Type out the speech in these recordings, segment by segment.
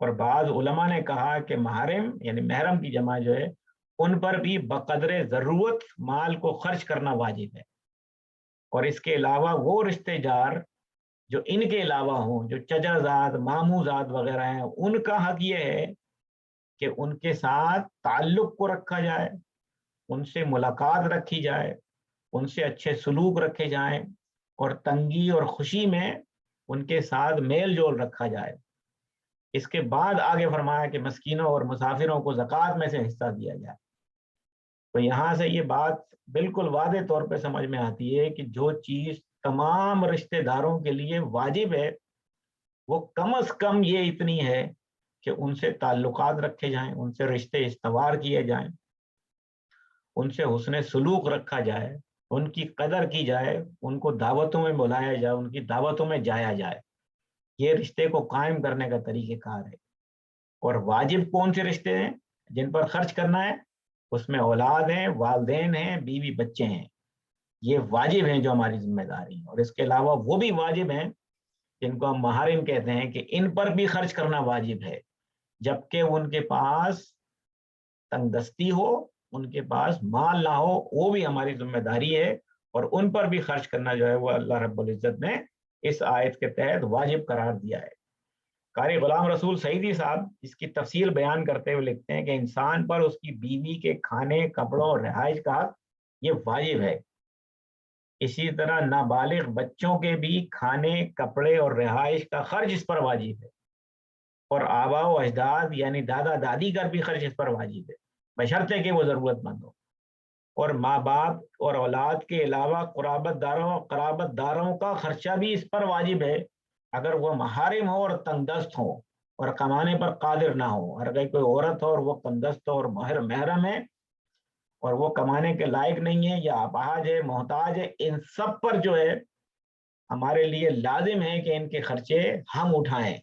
اور بعض علماء نے کہا کہ محرم یعنی محرم کی جمع جو ہے ان پر بھی بقدر ضرورت مال کو خرچ کرنا واجب ہے، اور اس کے علاوہ وہ رشتے دار جو ان کے علاوہ ہوں، جو چچا زاد ماموں زاد وغیرہ ہیں، ان کا حق یہ ہے کہ ان کے ساتھ تعلق کو رکھا جائے، ان سے ملاقات رکھی جائے، ان سے اچھے سلوک رکھے جائیں، اور تنگی اور خوشی میں ان کے ساتھ میل جول رکھا جائے۔ اس کے بعد آگے فرمایا کہ مسکینوں اور مسافروں کو زکوٰۃ میں سے حصہ دیا جائے۔ تو یہاں سے یہ بات بالکل واضح طور پہ سمجھ میں آتی ہے کہ جو چیز تمام رشتہ داروں کے لیے واجب ہے، وہ کم از کم یہ اتنی ہے کہ ان سے تعلقات رکھے جائیں، ان سے رشتے استوار کیے جائیں، ان سے حسن سلوک رکھا جائے، ان کی قدر کی جائے، ان کو دعوتوں میں بلایا جائے، ان کی دعوتوں میں جایا جائے۔ یہ رشتے کو قائم کرنے کا طریقہ کار ہے۔ اور واجب کون سے رشتے ہیں جن پر خرچ کرنا ہے؟ اس میں اولاد ہیں، والدین ہیں، بیوی بچے ہیں۔ یہ واجب ہیں جو ہماری ذمہ داری ہے۔ اور اس کے علاوہ وہ بھی واجب ہیں جن کو ہم محارم کہتے ہیں کہ ان پر بھی خرچ کرنا واجب ہے، جبکہ ان کے پاس تنگ دستی ہو، ان کے پاس مال نہ ہو، وہ بھی ہماری ذمہ داری ہے، اور ان پر بھی خرچ کرنا جو ہے وہ اللہ رب العزت نے اس آیت کے تحت واجب قرار دیا ہے۔ قاری غلام رسول سعیدی صاحب اس کی تفصیل بیان کرتے ہوئے لکھتے ہیں کہ انسان پر اس کی بیوی کے کھانے، کپڑوں اور رہائش کا حق یہ واجب ہے۔ اسی طرح نابالغ بچوں کے بھی کھانے، کپڑے اور رہائش کا خرچ اس پر واجب ہے، اور آبا و اجداد یعنی دادا دادی کا بھی خرچ اس پر واجب ہے، بشرطے کہ وہ ضرورت مند ہو۔ اور ماں باپ اور اولاد کے علاوہ قرابت داروں کا خرچہ بھی اس پر واجب ہے، اگر وہ محارم ہو اور تنگ دست ہو اور کمانے پر قادر نہ ہو۔ اور اگر کوئی عورت ہو اور وہ تنگ دست ہو اور محرم ہے اور وہ کمانے کے لائق نہیں ہے، یا اپاہج ہے، محتاج ہے، ان سب پر جو ہے ہمارے لیے لازم ہے کہ ان کے خرچے ہم اٹھائیں۔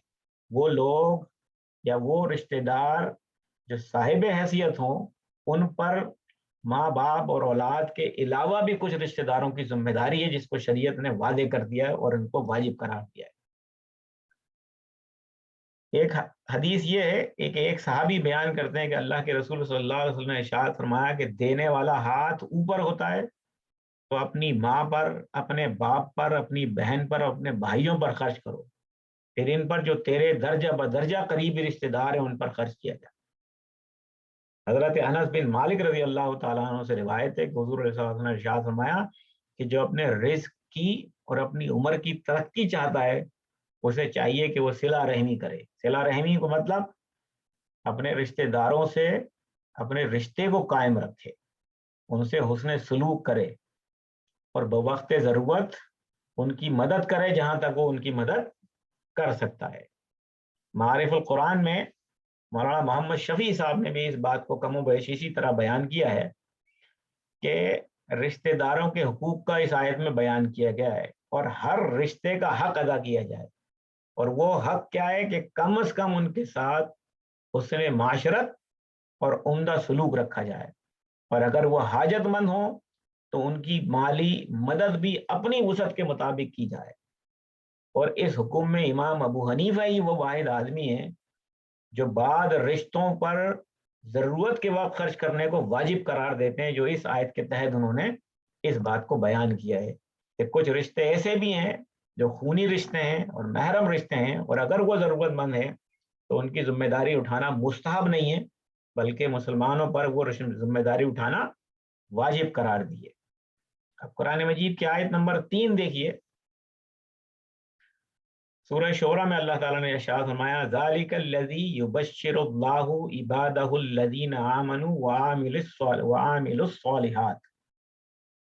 وہ لوگ یا وہ رشتہ دار جو صاحب حیثیت ہوں، ان پر ماں باپ اور اولاد کے علاوہ بھی کچھ رشتہ داروں کی ذمہ داری ہے جس کو شریعت نے واضح کر دیا ہے اور ان کو واجب قرار دیا ہے۔ ایک حدیث یہ ہے کہ ایک صحابی بیان کرتے ہیں کہ اللہ کے رسول صلی اللہ علیہ وسلم نے ارشاد فرمایا کہ دینے والا ہاتھ اوپر ہوتا ہے تو اپنی ماں پر، اپنے باپ پر، اپنی بہن پر، اپنے بھائیوں پر خرچ کرو، پھر ان پر جو تیرے درجہ بدرجہ قریبی رشتہ دار ہیں ان پر خرچ کیا جائے۔ حضرت انس بن مالک رضی اللہ تعالیٰ عنہ سے روایت ہے کہ حضور علیہ الصلوۃ والسلام نے ارشاد فرمایا کہ جو اپنے رزق کی اور اپنی عمر کی ترقی چاہتا ہے، اسے چاہیے کہ وہ صلہ رحمی کرے۔ صلہ رحمی کو مطلب اپنے رشتہ داروں سے اپنے رشتے کو قائم رکھے، ان سے حسن سلوک کرے، اور بوقت ضرورت ان کی مدد کرے جہاں تک وہ ان کی مدد کر سکتا ہے۔ معارف القرآن میں مولانا محمد شفیع صاحب نے بھی اس بات کو کم و بیش اسی طرح بیان کیا ہے کہ رشتہ داروں کے حقوق کا اس آیت میں بیان کیا گیا ہے، اور ہر رشتے کا حق ادا کیا جائے۔ اور وہ حق کیا ہے کہ کم از کم ان کے ساتھ حسن معاشرت اور عمدہ سلوک رکھا جائے، اور اگر وہ حاجت مند ہوں تو ان کی مالی مدد بھی اپنی وسعت کے مطابق کی جائے۔ اور اس حکم میں امام ابو حنیفہ ہی وہ واحد آدمی ہیں جو بعض رشتوں پر ضرورت کے وقت خرچ کرنے کو واجب قرار دیتے ہیں، جو اس آیت کے تحت انہوں نے اس بات کو بیان کیا ہے کہ کچھ رشتے ایسے بھی ہیں جو خونی رشتے ہیں اور محرم رشتے ہیں، اور اگر وہ ضرورت مند ہیں تو ان کی ذمہ داری اٹھانا مستحب نہیں ہے، بلکہ مسلمانوں پر وہ ذمہ داری اٹھانا واجب قرار دی ہے۔ اب قرآن مجید کی آیت نمبر 3 دیکھیے، سورہ شورى میں اللہ تعالیٰ نے ارشاد فرمایا ذالک الذی یبشر اللہ عبادہ الذین آمنوا وعاملوا الصالحات،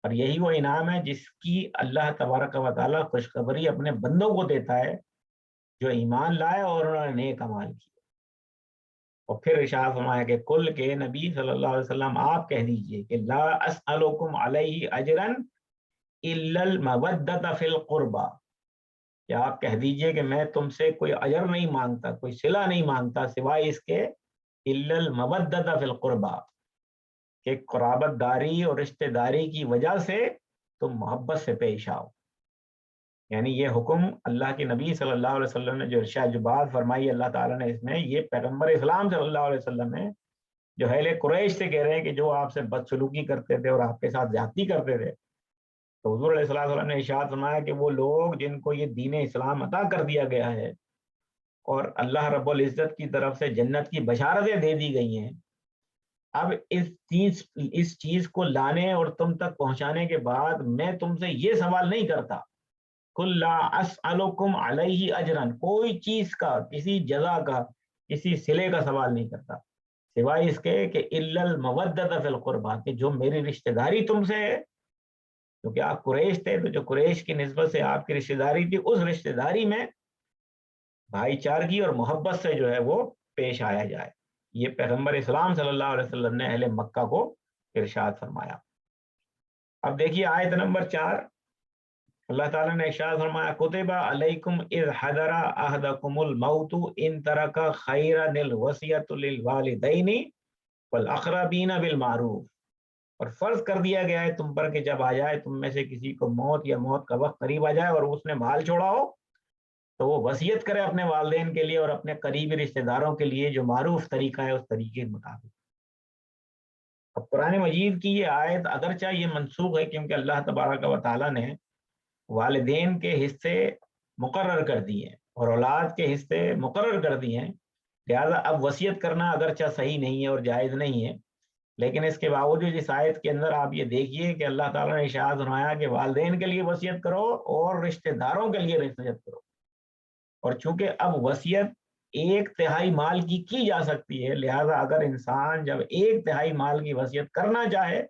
اور یہی وہ انعام ہے جس کی اللہ تبارک و تعالیٰ خوشخبری اپنے بندوں کو دیتا ہے جو ایمان لائے اور انہوں نے نیک اعمال کیے۔ اور پھر ارشاد فرمایا کہ کل کے نبی صلی اللہ علیہ وسلم آپ کہہ دیجئے کہ لا اسألکم علیہ اجرا الا المودۃ فی القربى، کہ آپ کہہ دیجئے کہ میں تم سے کوئی اجر نہیں مانگتا، کوئی صلہ نہیں مانگتا سوائے اس کے الا المودۃ فی القربى، کہ قرابت داری اور رشتہ داری کی وجہ سے تم محبت سے پیش آؤ۔ یعنی یہ حکم اللہ کے نبی صلی اللہ علیہ وسلم نے جو ارشاد جو بات فرمائی اللہ تعالیٰ نے اس میں، یہ پیغمبر اسلام صلی اللہ علیہ وسلم نے جو اہل قریش سے کہہ رہے ہیں کہ جو آپ سے بدسلوکی کرتے تھے اور آپ کے ساتھ زیادتی کرتے تھے، تو حضور علیہ الصلوۃ والسلام نے ارشاد فرمایا کہ وہ لوگ جن کو یہ دین اسلام عطا کر دیا گیا ہے اور اللہ رب العزت کی طرف سے جنت کی بشارتیں دے دی گئی ہیں، اب اس چیز کو لانے اور تم تک پہنچانے کے بعد میں تم سے یہ سوال نہیں کرتا، قل لا اسألکم علیہ اجرن، کوئی چیز کا، کسی جزا کا، کسی صلے کا سوال نہیں کرتا، سوائے اس کے کہ الا المودۃ فی القربى، کہ جو میری رشتہ داری تم سے ہے، کیونکہ آپ قریش تھے تو جو قریش کی نسبت سے آپ کی رشتہ داری تھی، اس رشتہ داری میں بھائی چارگی اور محبت سے جو ہے وہ پیش آیا جائے۔ یہ پیغمبر اسلام صلی اللہ علیہ وسلم نے اہل مکہ کو ارشاد فرمایا۔ اب دیکھیے آیت نمبر 4، اللہ تعالیٰ نے ارشاد فرمایا کتب علیکم اذ حضر احدکم الموت ان ترک خیرا الوصیۃ للوالدین والاقربین بالمعروف، اور فرض کر دیا گیا ہے تم پر کہ جب آ جائے تم میں سے کسی کو موت یا موت کا وقت قریب آ جائے اور اس نے مال چھوڑا ہو تو وہ وصیت کرے اپنے والدین کے لیے اور اپنے قریبی رشتہ داروں کے لیے جو معروف طریقہ ہے اس طریقے کے مطابق۔ اب قرآن مجید کی یہ آیت اگرچہ یہ منسوخ ہے کیونکہ اللہ تبارک و تعالیٰ نے والدین کے حصے مقرر کر دیے ہیں اور اولاد کے حصے مقرر کر دیے ہیں، لہذا اب وصیت کرنا اگرچہ صحیح نہیں ہے اور جائز نہیں ہے، لیکن اس کے باوجود اس آیت کے اندر آپ یہ دیکھیے کہ اللہ تعالیٰ نے ارشاد فرمایا کہ والدین کے لیے وصیت کرو اور رشتہ داروں کے لیے وصیت کرو، اور چونکہ اب وصیت 1/3 مال کی جا سکتی ہے، لہذا اگر انسان جب 1/3 مال کی وصیت کرنا چاہے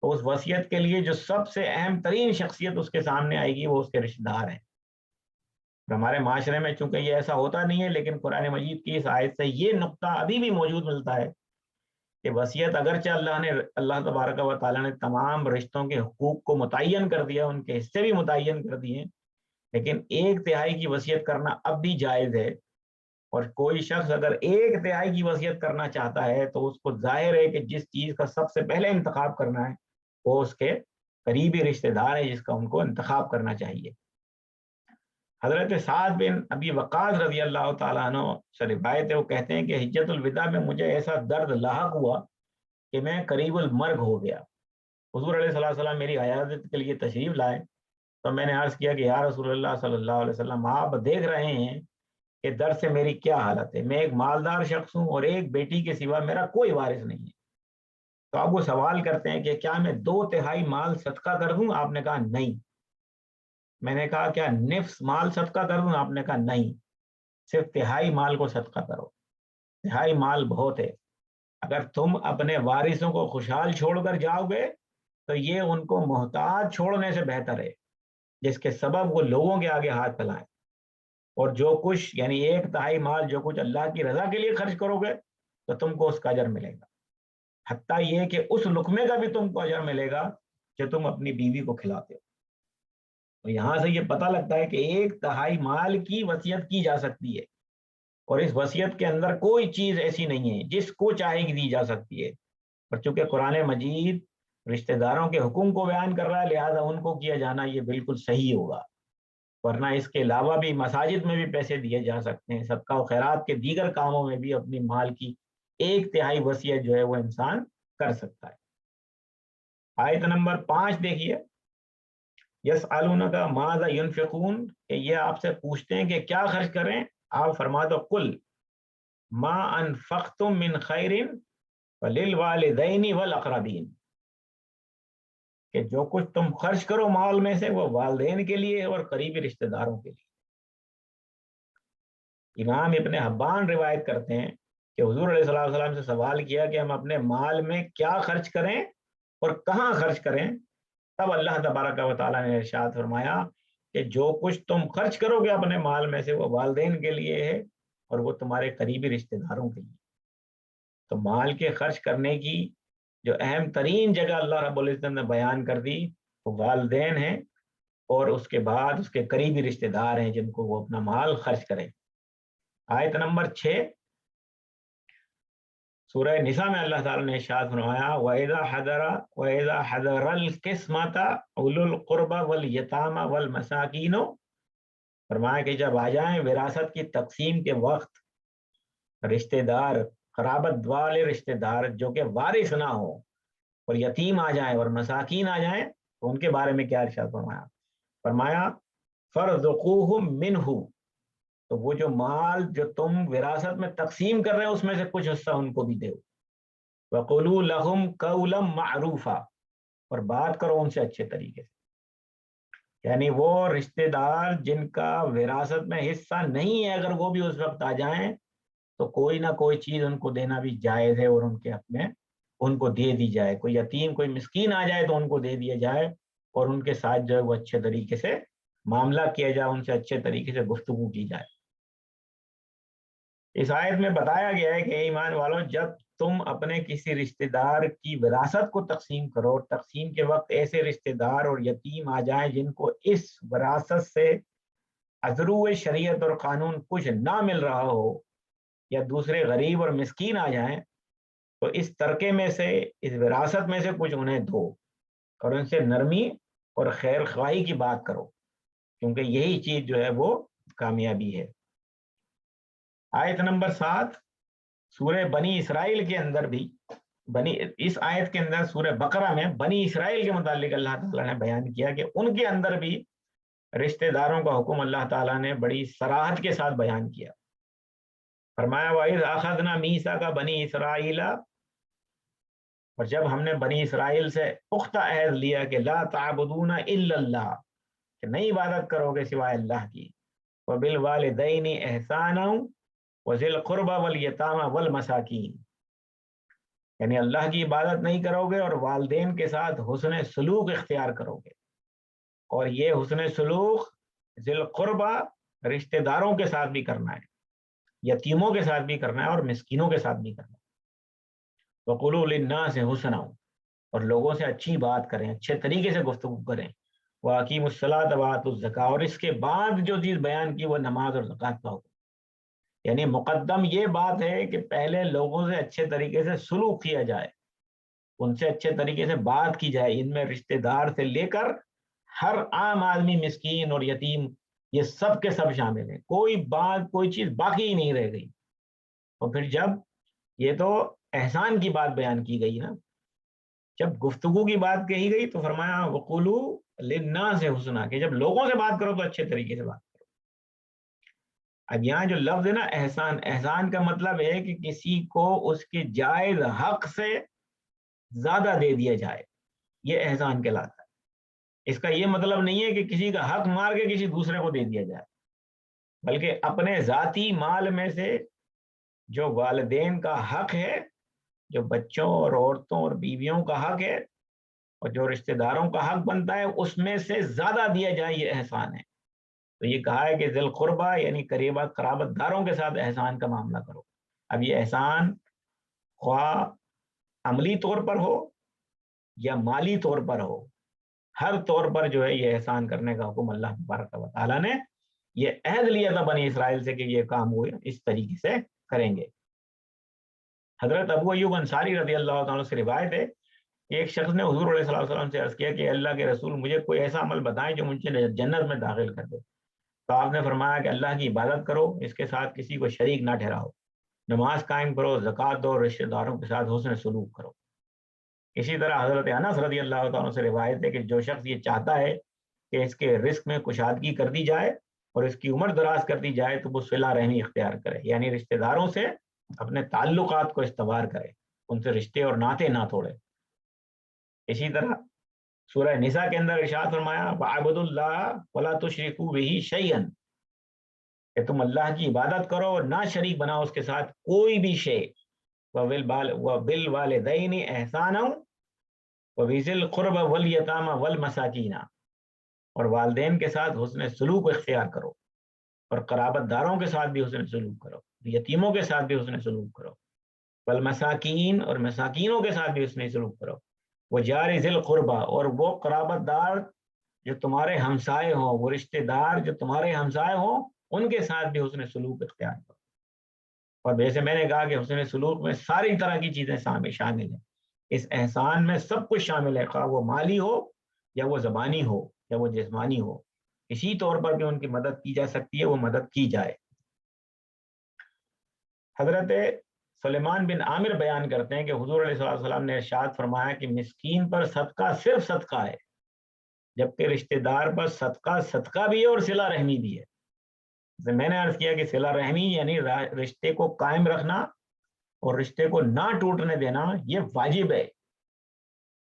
تو اس وصیت کے لیے جو سب سے اہم ترین شخصیت اس کے سامنے آئے گی وہ اس کے رشتہ دار ہیں۔ ہمارے معاشرے میں چونکہ یہ ایسا ہوتا نہیں ہے، لیکن قرآن مجید کی اس آیت سے یہ نقطہ ابھی بھی موجود ملتا ہے کہ وصیت اگرچہ اللہ تبارک و تعالیٰ نے تمام رشتوں کے حقوق کو متعین کر دیا، ان کے حصے بھی متعین کر دیے، لیکن 1/3 کی وصیت کرنا اب بھی جائز ہے، اور کوئی شخص اگر 1/3 کی وصیت کرنا چاہتا ہے تو اس کو ظاہر ہے کہ جس چیز کا سب سے پہلے انتخاب کرنا ہے وہ اس کے قریبی رشتہ دار ہے جس کا ان کو انتخاب کرنا چاہیے۔ حضرت سعد بن ابی وقاص رضی اللہ تعالیٰ عنہ سے روایت ہے، وہ کہتے ہیں کہ حجۃ الوداع میں مجھے ایسا درد لاحق ہوا کہ میں قریب المرگ ہو گیا۔ حضور علیہ الصلوۃ والسلام میری عیادت کے لیے تشریف لائے تو میں نے عرض کیا کہ یا رسول اللہ صلی اللہ علیہ وسلم، آپ دیکھ رہے ہیں کہ درد سے میری کیا حالت ہے، میں ایک مالدار شخص ہوں اور ایک بیٹی کے سوا میرا کوئی وارث نہیں ہے۔ تو اب وہ سوال کرتے ہیں کہ کیا میں 2/3 مال صدقہ کر دوں؟ آپ نے کہا نہیں۔ میں نے کہا کیا نصف مال صدقہ کر دوں؟ آپ نے کہا نہیں، صرف 1/3 مال کو صدقہ کرو، 1/3 مال بہت ہے۔ اگر تم اپنے وارثوں کو خوشحال چھوڑ کر جاؤ گے تو یہ ان کو محتاج چھوڑنے سے بہتر ہے جس کے سبب وہ لوگوں کے آگے ہاتھ پھیلائیں، اور جو کچھ یعنی 1/3 مال جو کچھ اللہ کی رضا کے لیے خرچ کرو گے تو تم کو اس کا اجر ملے گا، حتیٰ یہ کہ اس لقمے کا بھی تم کو اجر ملے گا جو تم اپنی بیوی کو کھلاتے ہو۔ تو یہاں سے یہ پتہ لگتا ہے کہ 1/3 مال کی وصیت کی جا سکتی ہے، اور اس وصیت کے اندر کوئی چیز ایسی نہیں ہے، جس کو چاہے گی دی جا سکتی ہے، اور چونکہ قرآن مجید رشتہ داروں کے حکم کو بیان کر رہا ہے لہذا ان کو کیا جانا یہ بالکل صحیح ہوگا، ورنہ اس کے علاوہ بھی مساجد میں بھی پیسے دیے جا سکتے ہیں، صدقہ و خیرات کے دیگر کاموں میں بھی اپنی مال کی 1/3 وصیت جو ہے وہ انسان کر سکتا ہے۔ آیت نمبر 5 دیکھیے، یسألونک ماذا ینفقون، کہ یہ آپ سے پوچھتے ہیں کہ کیا خرچ کریں، آپ فرما دو قل ما انفقتم من خیر فللوالدین والاقربین، کہ جو کچھ تم خرچ کرو مال میں سے وہ والدین کے لیے اور قریبی رشتہ داروں کے لیے۔ امام ابن حبان روایت کرتے ہیں کہ حضور علیہ الصلوۃ والسلام سے سوال کیا کہ ہم اپنے مال میں کیا خرچ کریں اور کہاں خرچ کریں، تب اللہ تبارک و تعالیٰ نے ارشاد فرمایا کہ جو کچھ تم خرچ کرو گے اپنے مال میں سے وہ والدین کے لیے ہے اور وہ تمہارے قریبی رشتہ داروں کے لیے۔ تو مال کے خرچ کرنے کی جو اہم ترین جگہ اللہ رب العزت نے بیان کر دی وہ والدین ہیں، اور اس کے بعد اس کے قریبی رشتہ دار ہیں جن کو وہ اپنا مال خرچ کریں۔ آیت نمبر 6، سورہ نساء میں اللہ تعالیٰ نے ارشاد فرمایا وَإِذَا حَضَرَ الْقِسْمَةَ أُولُو الْقُرْبَى وَالْيَتَامَى وَالْمَسَاكِينُ، فرمایا کہ جب آ جائیں وراثت کی تقسیم کے وقت رشتہ دار، قرابت والے رشتہ دار جو کہ وارث نہ ہو، اور یتیم آ جائیں اور مساکین آ جائیں، تو ان کے بارے میں کیا ارشاد فرمایا؟ فرمایا فَارْزُقُوهُم مِّنْهُ، تو وہ جو مال جو تم وراثت میں تقسیم کر رہے ہیں اس میں سے کچھ حصہ ان کو بھی دو۔ وَقُولُوا لَهُمْ قَوْلًا مَّعْرُوفًا، اور بات کرو ان سے اچھے طریقے سے، یعنی وہ رشتہ دار جن کا وراثت میں حصہ نہیں ہے اگر وہ بھی اس وقت آ جائیں تو کوئی نہ کوئی چیز ان کو دینا بھی جائز ہے، اور ان کے حق میں ان کو دے دی جائے۔ کوئی یتیم کوئی مسکین آ جائے تو ان کو دے دیا جائے، اور ان کے ساتھ جو ہے وہ اچھے طریقے سے معاملہ کیا جائے، ان سے اچھے طریقے سے گفتگو کی جائے۔ اس آیت میں بتایا گیا ہے کہ ایمان والوں، جب تم اپنے کسی رشتہ دار کی وراثت کو تقسیم کرو، تقسیم کے وقت ایسے رشتہ دار اور یتیم آ جائیں جن کو اس وراثت سے عذرو شریعت اور قانون کچھ نہ مل رہا ہو، یا دوسرے غریب اور مسکین آ جائیں، تو اس ترکے میں سے، اس وراثت میں سے کچھ انہیں دو، اور ان سے نرمی اور خیر خواہی کی بات کرو، کیونکہ یہی چیز جو ہے وہ کامیابی ہے۔ آیت نمبر 7 سورہ بنی اسرائیل کے اندر بھی، اس آیت کے اندر سورہ بقرہ میں بنی اسرائیل کے متعلق اللہ تعالیٰ نے بیان کیا کہ ان کے اندر بھی رشتہ داروں کا حکم اللہ تعالیٰ نے بڑی صراحت کے ساتھ بیان کیا۔ فرمایا وَإِذْ أَخَذْنَا مِيثَاقَ بَنِي إِسْرَائِيلَ، اور جب ہم نے بنی اسرائیل سے پختہ عہد لیا کہ لا تعبدون الا اللہ، کہ نہیں عبادت کرو گے سوائے اللہ کی، وَبِالْوَالِدَيْنِ إِحْسَانًا وَذِي الْقُرْبَى وَالْيَتَامَى وَالْمَسَاكِينِ، یعنی اللہ کی عبادت نہیں کرو گے اور والدین کے ساتھ حسن سلوک اختیار کرو گے، اور یہ حسن سلوک ذی القربہ رشتہ داروں کے ساتھ بھی کرنا ہے، یتیموں کے ساتھ بھی کرنا ہے، اور مسکینوں کے ساتھ بھی کرنا ہے۔ وَقُولُوا لِلنَّاسِ حُسْنًا، اور لوگوں سے اچھی بات کریں، اچھے طریقے سے گفتگو کریں۔ وَأَقِیمُوا الصَّلَاةَ وَآتُوا الزَّکَاۃَ، اور اس کے بعد جو چیز بیان کی وہ نماز اور زکوٰۃ کا حکم، یعنی مقدم یہ بات ہے کہ پہلے لوگوں سے اچھے طریقے سے سلوک کیا جائے، ان سے اچھے طریقے سے بات کی جائے، ان میں رشتہ دار سے لے کر ہر عام آدمی، مسکین اور یتیم، یہ سب کے سب شامل ہیں، کوئی بات کوئی چیز باقی ہی نہیں رہ گئی۔ اور پھر جب یہ تو احسان کی بات بیان کی گئی نا، جب گفتگو کی بات کہی گئی تو فرمایا وَقُولُوا لِلنَّاسِ حُسْنًا، کہ جب لوگوں سے بات کرو تو اچھے طریقے سے بات کرو۔ اب یہاں جو لفظ ہے نا احسان، احسان کا مطلب ہے کہ کسی کو اس کے جائز حق سے زیادہ دے دیا جائے، یہ احسان کہلاتا ہے۔ اس کا یہ مطلب نہیں ہے کہ کسی کا حق مار کے کسی دوسرے کو دے دیا جائے، بلکہ اپنے ذاتی مال میں سے جو والدین کا حق ہے، جو بچوں اور عورتوں اور بیویوں کا حق ہے، اور جو رشتہ داروں کا حق بنتا ہے، اس میں سے زیادہ دیا جائے، یہ احسان ہے۔ تو یہ کہا ہے کہ ذی القربہ یعنی قرابت داروں کے ساتھ احسان کا معاملہ کرو۔ اب یہ احسان خواہ عملی طور پر ہو یا مالی طور پر ہو، ہر طور پر جو ہے یہ احسان کرنے کا حکم اللہ تبارک و تعالیٰ نے یہ عہد لیا تھا بنی اسرائیل سے کہ یہ کام ہوئے اس طریقے سے کریں گے۔ حضرت ابو ایوب انصاری رضی اللہ تعالیٰ سے روایت ہے کہ ایک شخص نے حضور علیہ الصلوۃ والسلام سے عرض کیا کہ اللہ کے رسول، مجھے کوئی ایسا عمل بتائیں جو مجھے جنت میں داخل کر دے۔ تو آپ نے فرمایا کہ اللہ کی عبادت کرو، اس کے ساتھ کسی کو شریک نہ ٹھہراؤ، نماز قائم کرو، زکوٰۃ دو، رشتہ داروں کے ساتھ حسن سلوک کرو۔ اسی طرح حضرت انس رضی اللہ تعالیٰ سے روایت ہے کہ جو شخص یہ چاہتا ہے کہ اس کے رزق میں کشادگی کر دی جائے اور اس کی عمر دراز کر دی جائے تو وہ صلہ رحمی اختیار کرے، یعنی رشتہ داروں سے اپنے تعلقات کو استوار کرے، ان سے رشتے اور ناطے نہ توڑے۔ اسی طرح سورہ نساء کے اندر ارشاد فرمایا وَاعْبُدُوا اللَّهَ وَلَا تُشْرِكُوا بِهِ شَيْئًا، کہ تم اللہ کی عبادت کرو اور نہ شریک بناؤ اس کے ساتھ کوئی بھی شے۔ وَبِالْوَالِدَيْنِ إِحْسَانًا وَبِذِي الْقُرْبَى وَالْيَتَامَى وَالْمَسَاكِينَ، اور والدین کے ساتھ حسن سلوک اختیار کرو، اور قرابت داروں کے ساتھ بھی حسن سلوک کرو، یتیموں کے ساتھ بھی حسن سلوک کرو، والمساکین، اور مساکینوں کے ساتھ بھی حسن سلوک کرو، وجار ذی القربہ، اور وہ قرابت دار جو تمہارے ہمسائے ہوں، وہ رشتہ دار جو تمہارے ہمسائے ہوں، ان کے ساتھ بھی حسن سلوک اختیار کرو۔ اور جیسے میں نے کہا کہ حسن سلوک میں ساری طرح کی چیزیں شامل ہیں، اس احسان میں سب کچھ شامل ہے، خواہ وہ مالی ہو یا وہ زبانی ہو یا وہ جسمانی ہو، کسی طور پر بھی ان کی مدد کی جا سکتی ہے، وہ مدد کی جائے۔ حضرت سلیمان بن عامر بیان کرتے ہیں کہ حضور علیہ السلام نے ارشاد فرمایا کہ مسکین پر صدقہ صرف صدقہ ہے، جبکہ رشتہ دار پر صدقہ بھی ہے اور صلہ رحمی بھی ہے۔ جیسے میں نے عرض کیا کہ صلہ رحمی یعنی رشتے کو قائم رکھنا اور رشتے کو نہ ٹوٹنے دینا، یہ واجب ہے۔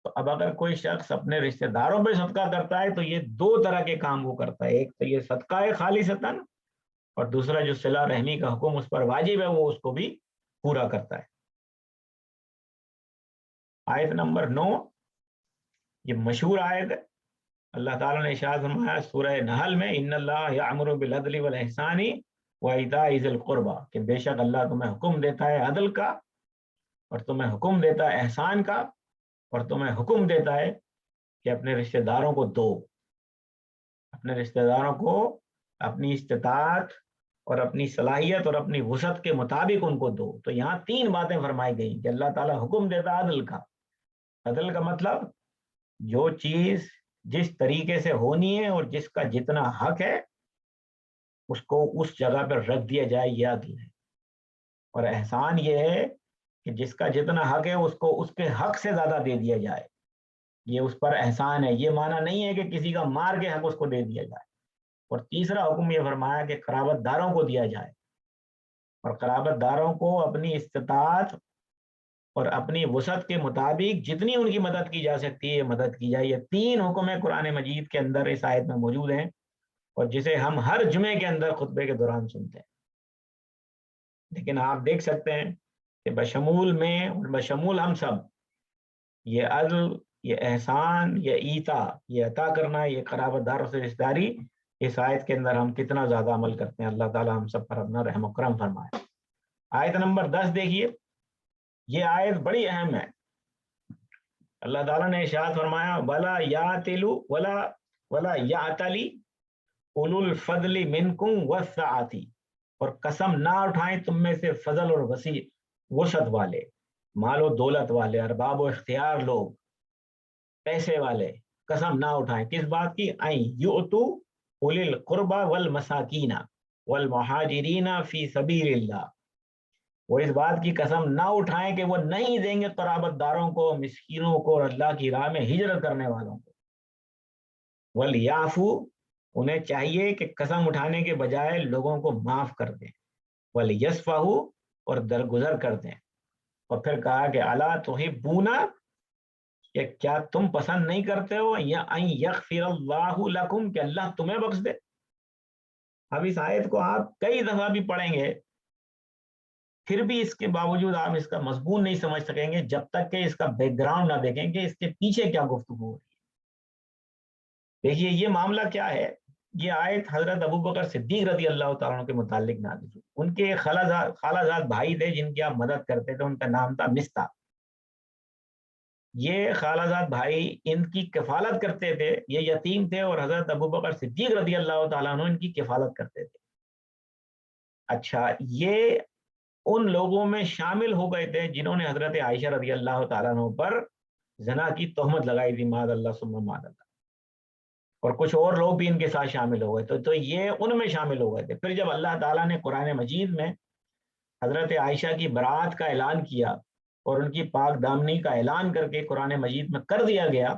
تو اب اگر کوئی شخص اپنے رشتہ داروں پہ صدقہ کرتا ہے تو یہ دو طرح کے کام وہ کرتا ہے، ایک تو یہ صدقہ ہے خالصتاً، اور دوسرا جو صلہ رحمی کا حکم اس پر واجب ہے وہ اس کو بھی پورا کرتا ہے۔ آیت نمبر 9 یہ مشہور آیت ہے۔ اللہ تعالیٰ نے ارشاد فرمایا سورہ نحل میں، ان اللہ یأمر بالعدل والاحسان وایتاء ذی القربی، کہ بے شک اللہ تمہیں حکم دیتا ہے عدل کا، اور تمہیں حکم دیتا ہے احسان کا، اور تمہیں حکم دیتا ہے کہ اپنے رشتہ داروں کو دو، اپنے رشتہ داروں کو اپنی استطاعت اور اپنی صلاحیت اور اپنی وسعت کے مطابق ان کو دو۔ تو یہاں تین باتیں فرمائی گئی کہ اللہ تعالیٰ حکم دیتا ہے عدل کا۔ عدل کا مطلب جو چیز جس طریقے سے ہونی ہے اور جس کا جتنا حق ہے اس کو اس جگہ پر رکھ دیا جائے، یہ عدل ہے۔ اور احسان یہ ہے کہ جس کا جتنا حق ہے اس کو اس کے حق سے زیادہ دے دیا جائے، یہ اس پر احسان ہے۔ یہ معنی نہیں ہے کہ کسی کا مار کے حق اس کو دے دیا جائے۔ اور تیسرا حکم یہ فرمایا کہ قرابت داروں کو دیا جائے، اور قرابت داروں کو اپنی استطاعت اور اپنی وسعت کے مطابق جتنی ان کی مدد کی جا سکتی ہے مدد کی جائے۔ یہ تین حکم قرآن مجید کے اندر اس آیت میں موجود ہیں، اور جسے ہم ہر جمعے کے اندر خطبے کے دوران سنتے ہیں۔ لیکن آپ دیکھ سکتے ہیں کہ بشمول میں اور بشمول ہم سب یہ عدل، یہ احسان، یہ ایتا، یہ عطا کرنا، یہ قرابت داروں سے رشتہ داری، اس آیت کے اندر ہم کتنا زیادہ عمل کرتے ہیں۔ اللہ تعالیٰ ہم سب پر اپنا رحم و کرم فرمائے۔ آیت نمبر 10 دیکھیے، یہ آیت بڑی اہم ہے۔ اللہ تعالیٰ نے ارشاد فرمایا ولا یاتلو ولا یاتلی اولو الفضل منکم والسعۃ، اور قسم نہ اٹھائیں تم میں سے فضل اور وسیع وسعت والے، مال و دولت والے، ارباب و اختیار لوگ، پیسے والے، قسم نہ اٹھائیں کس بات کی؟ این یؤتوا اولی القربى والمساکین والمہاجرین فی سبیل اللہ، وہ اس بات کی قسم نہ اٹھائیں کہ وہ نہیں دیں گے قرابت داروں کو، مسکینوں کو، اور اللہ کی راہ میں ہجرت کرنے والوں کو۔ ولیعفو، انہیں چاہیے کہ قسم اٹھانے کے بجائے لوگوں کو معاف کر دیں۔ ولیصفحوا، اور درگزر کر دیں۔ اور پھر کہا کہ الا تحبون، کہ کیا تم پسند نہیں کرتے ہو یا ان یغفر اللہ لکم، کہ اللہ تمہیں بخش دے۔ اب اس آیت کو آپ کئی دفعہ بھی پڑھیں گے پھر بھی اس کے باوجود آپ اس کا مضمون نہیں سمجھ سکیں گے جب تک کہ اس کا بیک گراؤنڈ نہ دیکھیں کہ اس کے پیچھے کیا گفتگو ہو رہی ہے۔ دیکھیے یہ معاملہ کیا ہے۔ یہ آیت حضرت ابو بکر صدیق رضی اللہ تعالیٰ عنہ کے متعلق نازل ہوئی۔ ان کے خالہ زاد بھائی تھے جن کی آپ مدد کرتے تھے، ان کا نام تھا مستہ۔ یہ خالہ زاد بھائی ان کی کفالت کرتے تھے، یہ یتیم تھے، اور حضرت ابو بکر صدیق رضی اللہ تعالیٰ عنہ ان کی کفالت کرتے تھے۔ اچھا، یہ ان لوگوں میں شامل ہو گئے تھے جنہوں نے حضرت عائشہ رضی اللہ تعالیٰ عنہ پر زنا کی تہمت لگائی تھی، معاذ اللہ ثم معاذ اللہ، اور کچھ اور لوگ بھی ان کے ساتھ شامل ہو گئے تو یہ ان میں شامل ہو گئے تھے۔ پھر جب اللہ تعالیٰ نے قرآن مجید میں حضرت عائشہ کی برات کا اعلان کیا اور ان کی پاک دامنی کا اعلان کر کے قرآن مجید میں کر دیا گیا،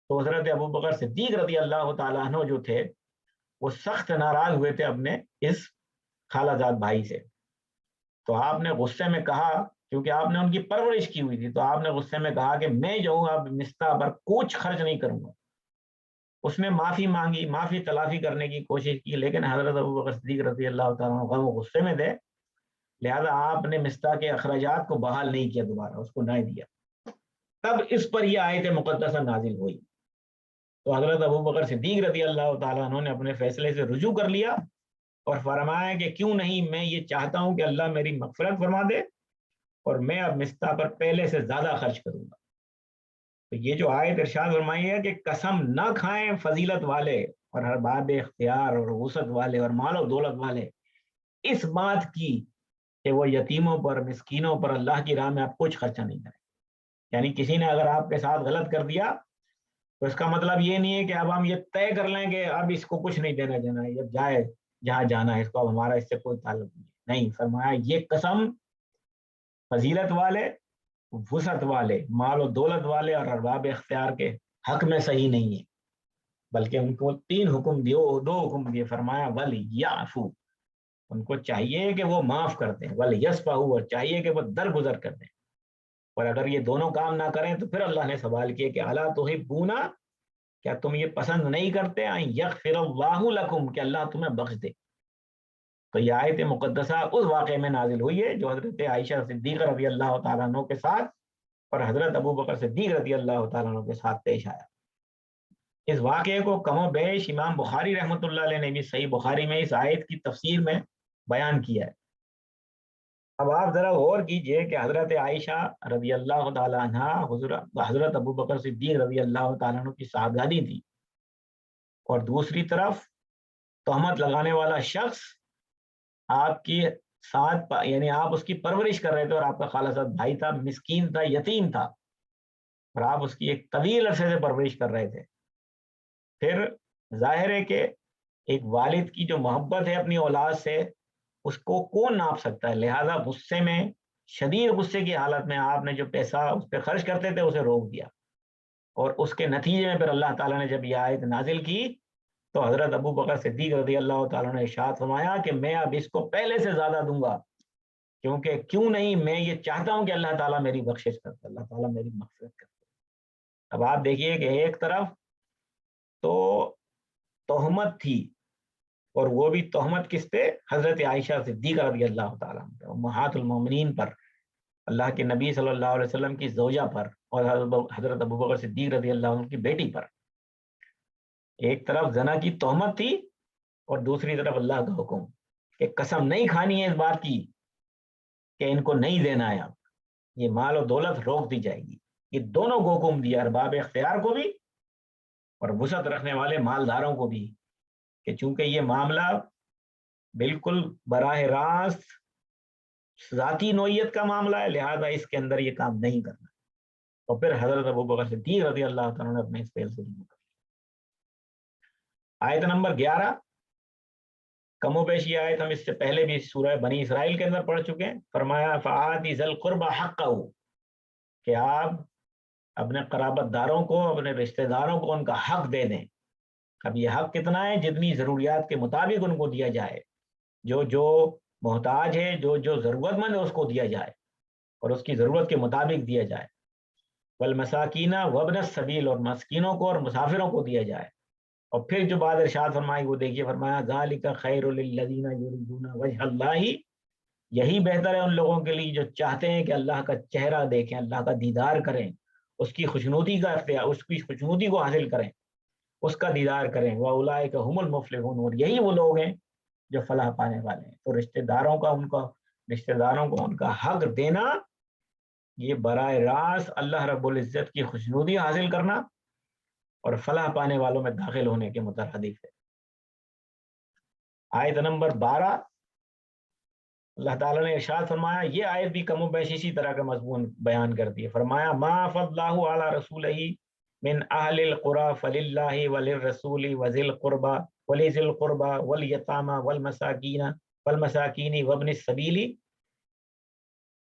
تو حضرت ابو بکر صدیق رضی اللہ تعالیٰ عنہ جو تھے وہ سخت ناراض ہوئے تھے اپنے اس خالہ زاد بھائی سے۔ تو آپ نے غصے میں کہا، کیونکہ آپ نے ان کی پرورش کی ہوئی تھی، تو آپ نے غصے میں کہا کہ میں جو ہوں اب مستہ پر کچھ خرچ نہیں کروں گا۔ اس نے معافی مانگی، معافی تلافی کرنے کی کوشش کی، لیکن حضرت ابو بکر صدیق رضی اللہ تعالیٰ عنہ وہ غصے میں تھے، لہذا آپ نے مستہ کے اخراجات کو بحال نہیں کیا، دوبارہ اس کو نہ دیا۔ تب اس پر یہ آیت مقدسہ نازل ہوئی۔ تو حضرت ابو بکر صدیق رضی اللہ تعالیٰ عنہ نے اپنے فیصلے سے رجوع کر لیا اور فرمایا کہ کیوں نہیں، میں یہ چاہتا ہوں کہ اللہ میری مغفرت فرما دے اور میں اب مستہ پر پہلے سے زیادہ خرچ کروں گا۔ تو یہ جو آیت ارشاد فرمائی ہے کہ قسم نہ کھائیں فضیلت والے اور ہر باب اختیار اور وسعت والے اور مال و دولت والے اس بات کی کہ وہ یتیموں پر مسکینوں پر اللہ کی راہ میں آپ کچھ خرچہ نہیں کریں. یعنی کسی نے اگر آپ کے ساتھ غلط کر دیا تو اس کا مطلب یہ نہیں ہے کہ اب ہم یہ طے کر لیں کہ اب اس کو کچھ نہیں دینا جانا ہے, جب جائے جہاں جانا ہے اس کو, اب ہمارا اس سے کوئی تعلق نہیں. فرمایا یہ قسم فضیلت والے, وسعت والے, مال و دولت والے اور ارباب اختیار کے حق میں صحیح نہیں ہے, بلکہ ان کو 3 حکم دیے, 2 حکم دیے. فرمایا وَلْيَعْفُوا, ان کو چاہیے کہ وہ معاف کر دیں, وَلْيَصْفَحُوا, اور چاہیے کہ وہ درگزر کر دیں. اور اگر یہ دونوں کام نہ کریں تو پھر اللہ نے سوال کیا کہ اَلَا تُحِبُّونَ, کیا تم یہ پسند نہیں کرتے, أَن يَغْفِرَ اللَّهُ لَكُمْ, کہ اللہ تمہیں بخش دے. تو یہ آیت مقدسہ اس واقعے میں نازل ہوئی ہے جو حضرت عائشہ صدیقہ رضی اللہ تعالیٰ عنہ کے ساتھ اور حضرت ابو بکر صدیق رضی اللہ تعالیٰ عنہ کے ساتھ پیش آیا. اس واقعے کو کم و بیش امام بخاری رحمۃ اللہ علیہ نے بھی صحیح بخاری میں اس آیت کی تفسیر میں بیان کیا ہے. اب آپ ذرا غور کیجئے کہ حضرت عائشہ رضی اللہ تعالیٰ عنہ حضرت ابو بکر صدیق رضی اللہ تعالیٰ عنہ کی صاحبزادی تھی, اور دوسری طرف تہمت لگانے والا شخص آپ کی ساتھ, یعنی آپ اس کی پرورش کر رہے تھے, اور آپ کا خالہ زاد بھائی تھا, مسکین تھا, یتیم تھا, اور آپ اس کی ایک طویل عرصے سے پرورش کر رہے تھے. پھر ظاہر ہے کہ ایک والد کی جو محبت ہے اپنی اولاد سے, اس کو کون ناپ سکتا ہے. لہذا غصے میں, شدید غصے کی حالت میں آپ نے جو پیسہ اس پہ خرچ کرتے تھے اسے روک دیا, اور اس کے نتیجے میں پھر اللہ تعالیٰ نے جب یہ آیت نازل کی تو حضرت ابو بکر صدیق رضی اللہ تعالیٰ نے ارشاد فرمایا کہ میں اب اس کو پہلے سے زیادہ دوں گا, کیونکہ کیوں نہیں, میں یہ چاہتا ہوں کہ اللہ تعالیٰ میری بخشش کرتے, اللہ تعالیٰ میری مغفرت کرتے. اب آپ دیکھیے کہ ایک طرف تو تہمت تھی, اور وہ بھی تہمت کس پہ, حضرت عائشہ صدیقہ رضی اللہ تعالیٰ عنہ, امہات المومنین پر, اللہ کے نبی صلی اللہ علیہ وسلم کی زوجہ پر, اور حضرت ابو بکر صدیق رضی اللہ عنہ کی بیٹی پر. ایک طرف زنا کی تہمت تھی, اور دوسری طرف اللہ کا حکم کہ قسم نہیں کھانی ہے اس بات کی کہ ان کو نہیں دینا ہے, اب یہ مال و دولت روک دی جائے گی. یہ دونوں کو حکم دیا, ارباب اختیار کو بھی اور وسعت رکھنے والے مالداروں کو بھی, کہ چونکہ یہ معاملہ بالکل براہ راست ذاتی نوعیت کا معاملہ ہے, لہذا اس کے اندر یہ کام نہیں کرنا. اور پھر حضرت ابو بکر صدیق رضی اللہ تعالیٰ نے اپنے اس فعل سے رجوع کر. آیت نمبر 11, کم و بیش یہ آیت ہم اس سے پہلے بھی سورہ بنی اسرائیل کے اندر پڑھ چکے ہیں. فرمایا فآتی ذی القربى حقہ, کہ آپ اپنے قرابت داروں کو, اپنے رشتہ داروں کو ان کا حق دے دیں. اب یہ حق کتنا ہے, جتنی ضروریات کے مطابق ان کو دیا جائے, جو محتاج ہے, جو ضرورت مند ہے اس کو دیا جائے, اور اس کی ضرورت کے مطابق دیا جائے. والمساکین وابن السبیل, اور مسکینوں کو اور مسافروں کو دیا جائے. اور پھر جو بعد ارشاد فرمائی وہ دیکھیے, فرمایا ذالک خیر للذین یریدون وجہ اللہ, یہی بہتر ہے ان لوگوں کے لیے جو چاہتے ہیں کہ اللہ کا چہرہ دیکھیں, اللہ کا دیدار کریں, اس کی خوشنودی کا اختیار, اس کی خوشنودی کو حاصل کریں, اس کا دیدار کریں. وَأُولَٰئِکَ هُمُ الْمُفْلِحُونَ, اور یہی وہ لوگ ہیں جو فلاح پانے والے ہیں. تو رشتہ داروں کو ان کا حق دینا, یہ براہ راست اللہ رب العزت کی خوشنودی حاصل کرنا اور فلاح پانے والوں میں داخل ہونے کے مترادف ہے. آیت نمبر 12, اللہ تعالیٰ نے ارشاد فرمایا, یہ آیت بھی کم و بیش اسی طرح کا مضمون بیان کرتی ہے. فرمایا ما فضلہ علی رسولہ من اہل القرى فللہ وللرسول وذی القربى ولذی القربى والیتامى والمساکین وابن السبیل.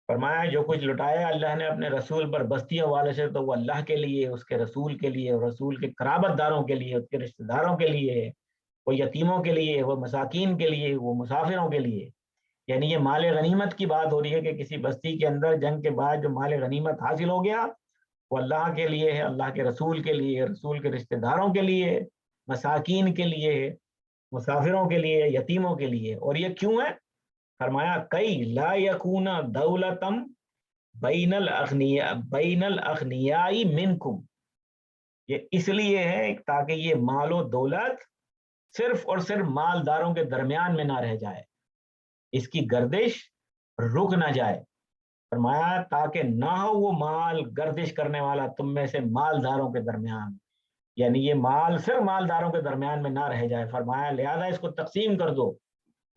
فرمایا جو کچھ لٹایا اللہ نے اپنے رسول پر بستیوں والے سے, تو وہ اللہ کے لیے, اس کے رسول کے لیے, اور رسول کے قرابت داروں کے لیے, اس کے رشتہ داروں کے لیے, وہ یتیموں کے لیے, وہ مساکین کے لیے, وہ مسافروں کے لیے. یعنی یہ مال غنیمت کی بات ہو رہی ہے کہ کسی بستی کے اندر جنگ کے بعد جو مال غنیمت حاصل ہو گیا وہ اللہ کے لیے ہے, اللہ کے رسول کے لیے, رسول کے رشتہ داروں کے لیے, مساکین کے لیے, مسافروں کے لیے, یتیموں کے لیے. اور یہ کیوں ہے؟ فرمایا کئی لا یکون دولتم بین الاغنیاء منکم, یہ اس لیے ہے تاکہ یہ مال و دولت صرف اور صرف مالداروں کے درمیان میں نہ رہ جائے, اس کی گردش رک نہ جائے. فرمایا تاکہ نہ ہو وہ مال گردش کرنے والا تم میں سے مالداروں کے درمیان, یعنی یہ مال صرف مالداروں کے درمیان میں نہ رہ جائے. فرمایا لہذا اس کو تقسیم کر دو,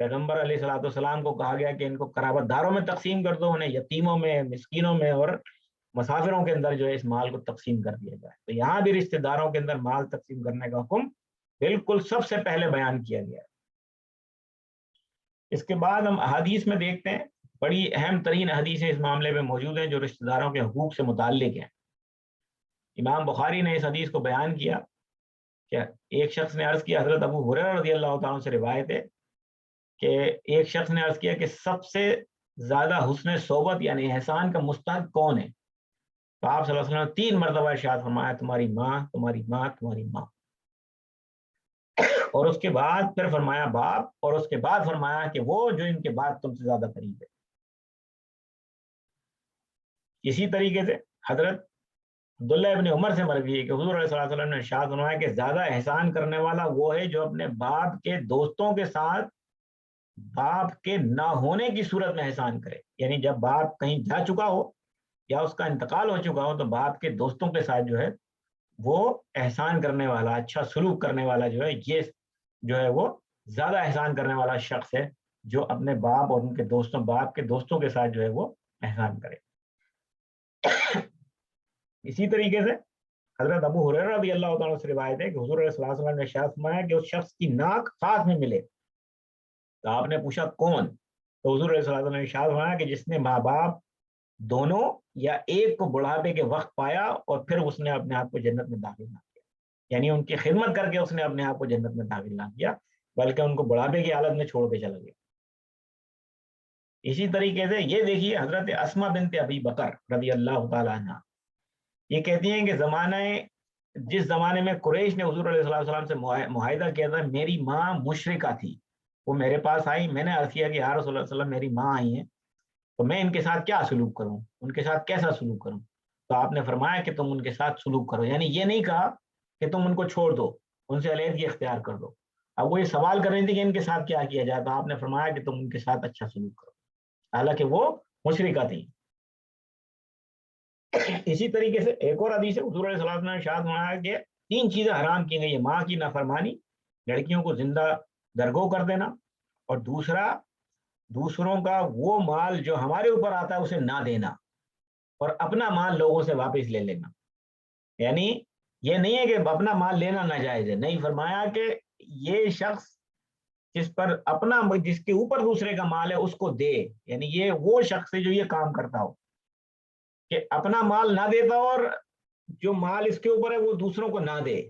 پیغمبر علیہ الصلوۃ والسلام کو کہا گیا کہ ان کو قرابت داروں میں تقسیم کر دو، انہیں یتیموں میں، مسکینوں میں اور مسافروں کے اندر جو ہے اس مال کو تقسیم کر دیا جائے. تو یہاں بھی رشتہ داروں کے اندر مال تقسیم کرنے کا حکم بالکل سب سے پہلے بیان کیا گیا ہے. اس کے بعد ہم احادیث میں دیکھتے ہیں، بڑی اہم ترین حدیثیں اس معاملے میں موجود ہیں جو رشتہ داروں کے حقوق سے متعلق ہیں. امام بخاری نے اس حدیث کو بیان کیا کہ ایک شخص نے عرض کیا، حضرت ابو ہریرہ رضی اللہ تعالیٰ عنہ سے روایت ہے کہ ایک شخص نے عرض کیا کہ سب سے زیادہ حسن صحبت یعنی احسان کا مستحق کون ہے؟ تو آپ صلی اللہ علیہ وسلم نے 3 مرتبہ ارشاد فرمایا، تمہاری ماں، تمہاری ماں، تمہاری ماں. اور اس کے بعد پھر فرمایا باپ، اور اس کے بعد فرمایا کہ وہ جو ان کے بعد تم سے زیادہ قریب ہے. اسی طریقے سے حضرت عبداللہ ابن عمر سے مروی ہے کہ حضور علیہ الصلوۃ والسلام نے ارشاد فرمایا کہ زیادہ احسان کرنے والا وہ ہے جو اپنے باپ کے دوستوں کے ساتھ باپ کے نہ ہونے کی صورت میں احسان کرے. یعنی جب باپ کہیں جا چکا ہو یا اس کا انتقال ہو چکا ہو تو باپ کے دوستوں کے ساتھ جو ہے وہ احسان کرنے والا، اچھا سلوک کرنے والا جو ہے، یہ جو ہے وہ زیادہ احسان کرنے والا شخص ہے جو اپنے باپ اور ان کے دوستوں، باپ کے دوستوں کے ساتھ جو ہے وہ احسان کرے. اسی طریقے سے حضرت ابو ہریرہ رضی اللہ تعالیٰ سے روایت ہے کہ حضور علیہ السلام نے ارشاد فرمایا کہ اس شخص کی ناک ساتھ میں ملے. تو آپ نے پوچھا کون؟ تو حضور علیہ السلام نے ارشاد فرمایا کہ جس نے ماں باپ دونوں یا ایک کو بڑھاپے کے وقت پایا اور پھر اس نے اپنے آپ کو جنت میں داخل نہ کیا. یعنی ان کی خدمت کر کے اس نے اپنے آپ کو جنت میں داخل نہ کیا بلکہ ان کو بڑھاپے کی حالت میں چھوڑ کے چلا گیا. اسی طریقے سے یہ دیکھیے حضرت اسما بنت ابی بکر رضی اللہ تعالیٰ عنہ، یہ کہتی ہیں کہ جس زمانے میں قریش نے حضور علیہ السلام سے معاہدہ کیا تھا، میری ماں مشرکہ تھی، وہ میرے پاس آئی، میں نے عرض کیا کہ یا رسول اللہ صلی اللہ علیہ وسلم میری ماں آئی ہیں تو میں ان کے ساتھ کیا سلوک کروں، ان کے ساتھ کیسا سلوک کروں؟ تو آپ نے فرمایا کہ تم ان کے ساتھ سلوک کرو. یعنی یہ نہیں کہا کہ تم ان کو چھوڑ دو، ان سے علیحدگی اختیار کر دو. اب وہ یہ سوال کر رہی تھی کہ ان کے ساتھ کیا کیا جائے، تو آپ نے فرمایا کہ تم ان کے ساتھ اچھا سلوک کرو، حالانکہ وہ مشرکہ تھی. اسی طریقے سے ایک اور حدیث ہے، حضور علیہ السلام نے ارشاد فرمایا کہ 3 چیزیں حرام کی گئی ہیں: ماں کی نافرمانی، لڑکیوں کو زندہ درگو کر دینا، اور دوسروں کا وہ مال جو ہمارے اوپر آتا ہے اسے نہ دینا، اور اپنا مال لوگوں سے واپس لے لینا. یعنی یہ نہیں ہے کہ اپنا مال لینا ناجائز ہے، نہیں، فرمایا کہ یہ شخص جس کے اوپر دوسرے کا مال ہے اس کو دے. یعنی یہ وہ شخص ہے جو یہ کام کرتا ہو کہ اپنا مال نہ دیتا اور جو مال اس کے اوپر ہے وہ دوسروں کو نہ دے،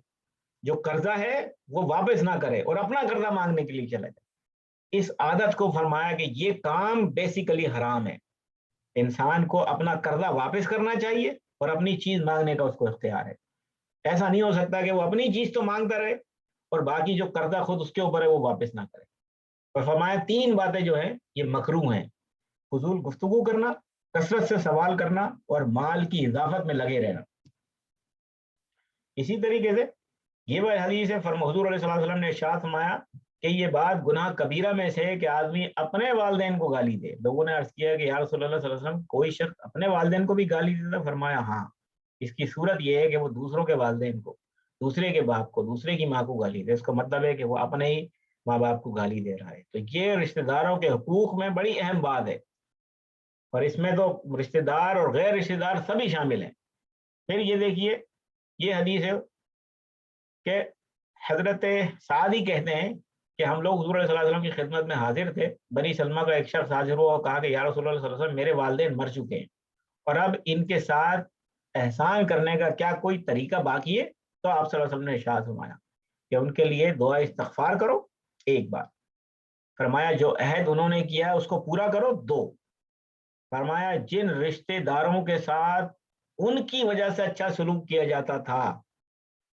جو قرضہ ہے وہ واپس نہ کرے اور اپنا قرضہ مانگنے کے لیے چلا جائے. اس عادت کو فرمایا کہ یہ کام بیسیکلی حرام ہے. انسان کو اپنا قرضہ واپس کرنا چاہیے اور اپنی چیز مانگنے کا اس کو اختیار ہے. ایسا نہیں ہو سکتا کہ وہ اپنی چیز تو مانگتا رہے اور باقی جو قرضہ خود اس کے اوپر ہے وہ واپس نہ کرے. اور فرمایا 3 باتیں جو ہیں یہ مکروہ ہیں: فضول گفتگو کرنا، کثرت سے سوال کرنا، اور مال کی اضافت میں لگے رہنا. اسی طریقے سے یہ وہ حدیث ہے، حضور علیہ السلام نے ارشاد فرمایا کہ یہ بات گناہ کبیرہ میں سے ہے کہ آدمی اپنے والدین کو گالی دے. لوگوں نے عرض کیا کہ یا رسول اللہ صلی اللہ علیہ وسلم کوئی شخص اپنے والدین کو بھی گالی دیتا؟ فرمایا ہاں، اس کی صورت یہ ہے کہ وہ دوسروں کے والدین کو، دوسرے کے باپ کو، دوسرے کی ماں کو گالی دے. اس کا مطلب ہے کہ وہ اپنے ہی ماں باپ کو گالی دے رہا ہے. تو یہ رشتہ داروں کے حقوق میں بڑی اہم بات ہے، اور اس میں تو رشتہ دار اور غیر رشتہ دار سبھی شامل ہیں. پھر یہ دیکھیے یہ حدیث ہے کہ حضرت سعدی کہتے ہیں کہ ہم لوگ حضور صلی اللہ علیہ وسلم کی خدمت میں حاضر تھے. بنی سلمہ کا ایک شخص حاضر ہوا اور کہا کہ یا رسول اللہ صلی اللہ علیہ وسلم میرے والدین مر چکے ہیں اور اب ان کے ساتھ احسان کرنے کا کیا کوئی طریقہ باقی ہے؟ تو آپ صلی اللہ علیہ وسلم نے ارشاد فرمایا کہ ان کے لیے دعا استغفار کرو 1 بار، فرمایا جو عہد انہوں نے کیا ہے اس کو پورا کرو 2، فرمایا جن رشتہ داروں کے ساتھ ان کی وجہ سے اچھا سلوک کیا جاتا تھا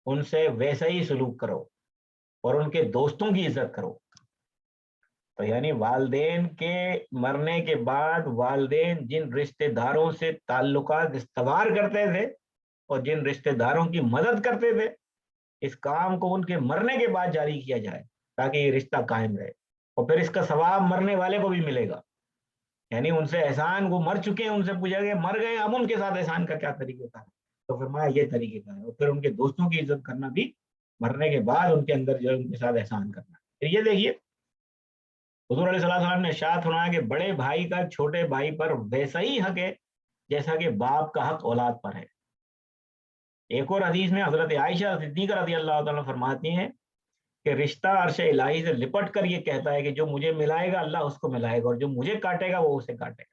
ان سے ویسا ہی سلوک کرو، اور ان کے دوستوں کی عزت کرو. تو یعنی والدین کے مرنے کے بعد والدین جن رشتہ داروں سے تعلقات استوار کرتے تھے اور جن رشتہ داروں کی مدد کرتے تھے، اس کام کو ان کے مرنے کے بعد جاری کیا جائے تاکہ یہ رشتہ قائم رہے، اور پھر اس کا ثواب مرنے والے کو بھی ملے گا. یعنی ان سے احسان، وہ مر چکے ہیں، ان سے پوچھا گیا مر گئے اب ان کے ساتھ احسان کا کیا طریقہ تھا؟ تو فرمایا یہ طریقہ کا ہے. اور پھر ان کے دوستوں کی عزت کرنا بھی مرنے کے بعد ان کے اندر جو ان کے ساتھ احسان کرنا. پھر یہ دیکھیے حضور علیہ الصلوۃ والسلام نے ارشاد فرمایا کہ بڑے بھائی کا چھوٹے بھائی پر ویسا ہی حق ہے جیسا کہ باپ کا حق اولاد پر ہے۔ ایک اور حدیث میں حضرت عائشہ صدیقہ رضی اللہ تعالیٰ فرماتی ہیں کہ رشتہ عرش الہی سے لپٹ کر یہ کہتا ہے کہ جو مجھے ملائے گا اللہ اس کو ملائے گا، اور جو مجھے کاٹے گا وہ اسے کاٹے گا۔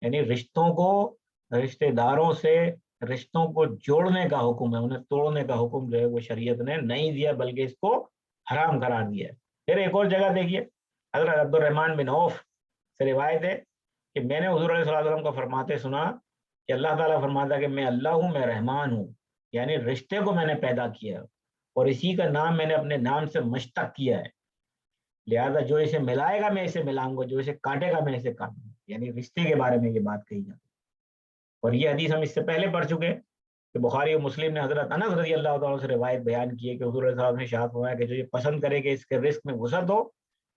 یعنی رشتوں کو، رشتہ داروں سے رشتوں کو جوڑنے کا حکم ہے، انہیں توڑنے کا حکم جو ہے وہ شریعت نے نہیں دیا، بلکہ اس کو حرام قرار دیا ہے۔ پھر ایک اور جگہ دیکھیے، حضرت عبد الرحمن بن عوف سے روایت ہے کہ میں نے حضور علیہ الصلوۃ والسلام کو فرماتے سنا کہ اللہ تعالیٰ فرماتا ہے کہ میں اللہ ہوں، میں رحمان ہوں، یعنی رشتے کو میں نے پیدا کیا ہے اور اسی کا نام میں نے اپنے نام سے مشتق کیا ہے، لہذا جو اسے ملائے گا میں اسے ملاؤں گا، جو اسے کاٹے گا میں اسے کاٹوں گا۔ یعنی رشتے کے بارے میں یہ بات کہی جاتی ہے، اور یہ حدیث ہم اس سے پہلے پڑھ چکے کہ بخاری اور مسلم نے حضرت انس رضی اللہ تعالیٰ سے روایت بیان کی ہے کہ حضور صلی اللہ علیہ وسلم نے ارشاد فرمایا کہ جو یہ پسند کرے کہ اس کے رزق میں وسعت ہو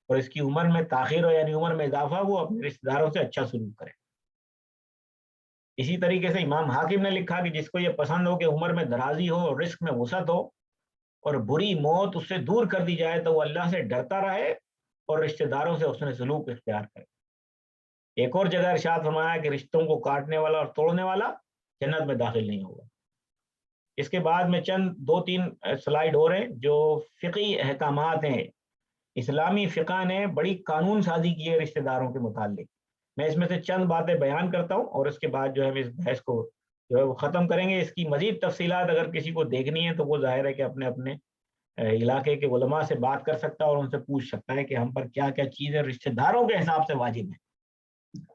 اور اس کی عمر میں تاخیر ہو، یعنی عمر میں اضافہ، وہ اپنے رشتہ داروں سے اچھا سلوک کرے۔ اسی طریقے سے امام حاکم نے لکھا کہ جس کو یہ پسند ہو کہ عمر میں درازی ہو اور رزق میں وسعت ہو اور بری موت اس سے دور کر دی جائے تو وہ اللہ سے ڈرتا رہے اور رشتہ داروں سے حسن سلوک اختیار کرے۔ ایک اور جگہ ارشاد فرمایا کہ رشتوں کو کاٹنے والا اور توڑنے والا جنت میں داخل نہیں ہوگا۔ اس کے بعد میں چند 2-3 سلائیڈ اور ہیں جو فقہی احکامات ہیں، اسلامی فقہ نے بڑی قانون سازی کی ہے رشتہ داروں کے متعلق۔ میں اس میں سے چند باتیں بیان کرتا ہوں اور اس کے بعد جو ہے ہم اس بحث کو جو ہے وہ ختم کریں گے۔ اس کی مزید تفصیلات اگر کسی کو دیکھنی ہے تو وہ ظاہر ہے کہ اپنے اپنے علاقے کے علماء سے بات کر سکتا ہے اور ان سے پوچھ سکتا ہے کہ ہم پر کیا کیا چیزیں رشتہ داروں کے حساب سے واجب ہیں۔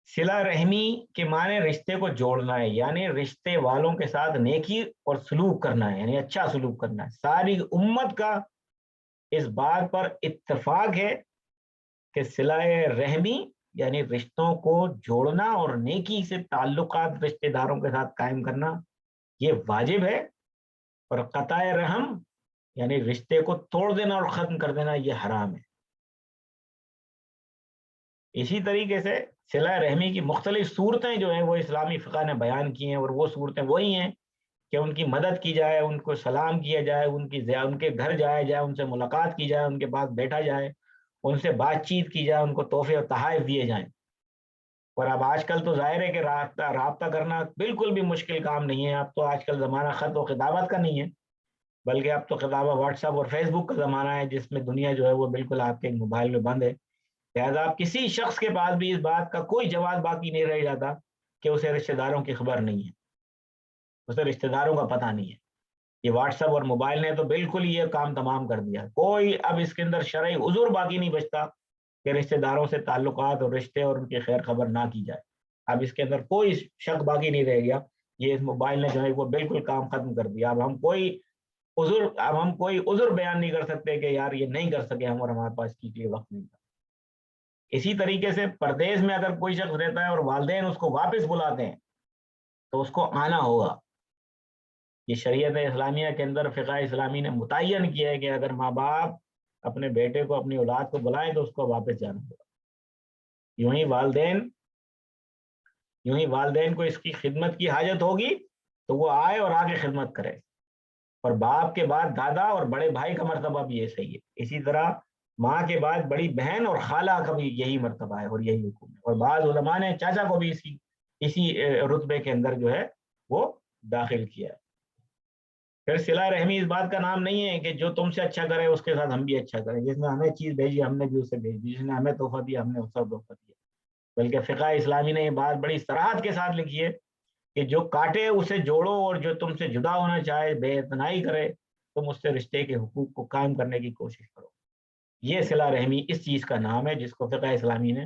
صلہ رحمی کے معنی رشتے کو جوڑنا ہے، یعنی رشتے والوں کے ساتھ نیکی اور سلوک کرنا ہے، یعنی اچھا سلوک کرنا ہے۔ ساری امت کا اس بات پر اتفاق ہے کہ صلہ رحمی یعنی رشتوں کو جوڑنا اور نیکی سے تعلقات رشتہ داروں کے ساتھ قائم کرنا یہ واجب ہے، اور قطع رحم یعنی رشتے کو توڑ دینا اور ختم کر دینا یہ حرام ہے۔ اسی طریقے سے صلہ رحمی کی مختلف صورتیں جو ہیں وہ اسلامی فقہ نے بیان کی ہیں، اور وہ صورتیں وہی ہیں کہ ان کی مدد کی جائے، ان کو سلام کیا جائے، ان کے گھر جایا جائے، ان سے ملاقات کی جائے، ان کے پاس بیٹھا جائے، ان سے بات چیت کی جائے، ان کو تحفے اور تحائف دیے جائیں۔ اور اب آج کل تو ظاہر ہے کہ رابطہ کرنا بالکل بھی مشکل کام نہیں ہے۔ اب تو آج کل زمانہ خط و خطابت کا نہیں ہے، بلکہ اب تو خطابہ واٹس ایپ اور فیس بک کا زمانہ ہے، جس میں دنیا جو ہے وہ بالکل آپ کے موبائل میں بند ہے۔ لہٰذا آپ کسی شخص کے پاس بھی اس بات کا کوئی جواز باقی نہیں رہ جاتا کہ اسے رشتہ داروں کی خبر نہیں ہے، اسے رشتہ داروں کا پتہ نہیں ہے۔ یہ واٹس ایپ اور موبائل نے تو بالکل یہ کام تمام کر دیا، کوئی اب اس کے اندر شرعی عذر باقی نہیں بچتا کہ رشتہ داروں سے تعلقات اور رشتے اور ان کی خیر خبر نہ کی جائے۔ اب اس کے اندر کوئی شک باقی نہیں رہ گیا، یہ اس موبائل نے جو ہے وہ بالکل کام ختم کر دیا۔ اب ہم کوئی عذر بیان نہیں کر سکتے کہ یار یہ نہیں کر سکے ہم، اور ہمارے پاس کی لیے وقت نہیں تھا۔ اسی طریقے سے پردیس میں اگر کوئی شخص رہتا ہے اور والدین اس کو واپس بلاتے ہیں تو اس کو آنا ہوگا۔ یہ شریعت اسلامیہ کے اندر فقہ اسلامی نے متعین کیا ہے کہ اگر ماں باپ اپنے بیٹے کو، اپنی اولاد کو بلائیں تو اس کو واپس جانا ہوگا۔ یوں ہی والدین کو اس کی خدمت کی حاجت ہوگی تو وہ آئے اور آگے خدمت کرے، اور باپ کے بعد دادا اور بڑے بھائی کا مرتبہ بھی یہ صحیح ہے۔ اسی طرح ماں کے بعد بڑی بہن اور خالہ کا بھی یہی مرتبہ ہے اور یہی حکم ہے، اور بعض علماء نے چاچا کو بھی اسی رتبے کے اندر جو ہے وہ داخل کیا ہے۔ پھر صلہ رحمی اس بات کا نام نہیں ہے کہ جو تم سے اچھا کرے اس کے ساتھ ہم بھی اچھا کریں، جس نے ہمیں چیز بھیجی ہم نے بھی اسے بھیج دی، جس نے ہمیں تحفہ دیا ہم نے اس کا تحفہ دیا۔ بلکہ فقہ اسلامی نے یہ بات بڑی صراحت کے ساتھ لکھی ہے کہ جو کاٹے اسے جوڑو، اور جو تم سے جدا ہونا چاہے، بے اعتنائی کرے، تم اس سے رشتے کے حقوق کو قائم کرنے کی کوشش کرو۔ یہ صلہ رحمی اس چیز کا نام ہے جس کو فقہ اسلامی نے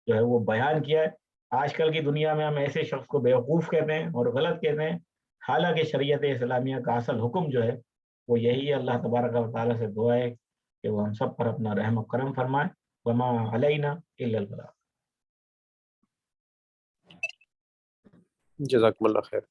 جو ہے وہ بیان کیا ہے۔ آج کل کی دنیا میں ہم ایسے شخص کو بیوقوف کہتے ہیں اور غلط کہتے ہیں، حالانکہ شریعت اسلامیہ کا اصل حکم جو ہے وہ یہی ہے۔ اللہ تبارک و تعالیٰ سے دعا ہے کہ وہ ہم سب پر اپنا رحم و کرم فرمائے۔ وما علینا الا البلاغ۔ جزاکم اللہ خیر۔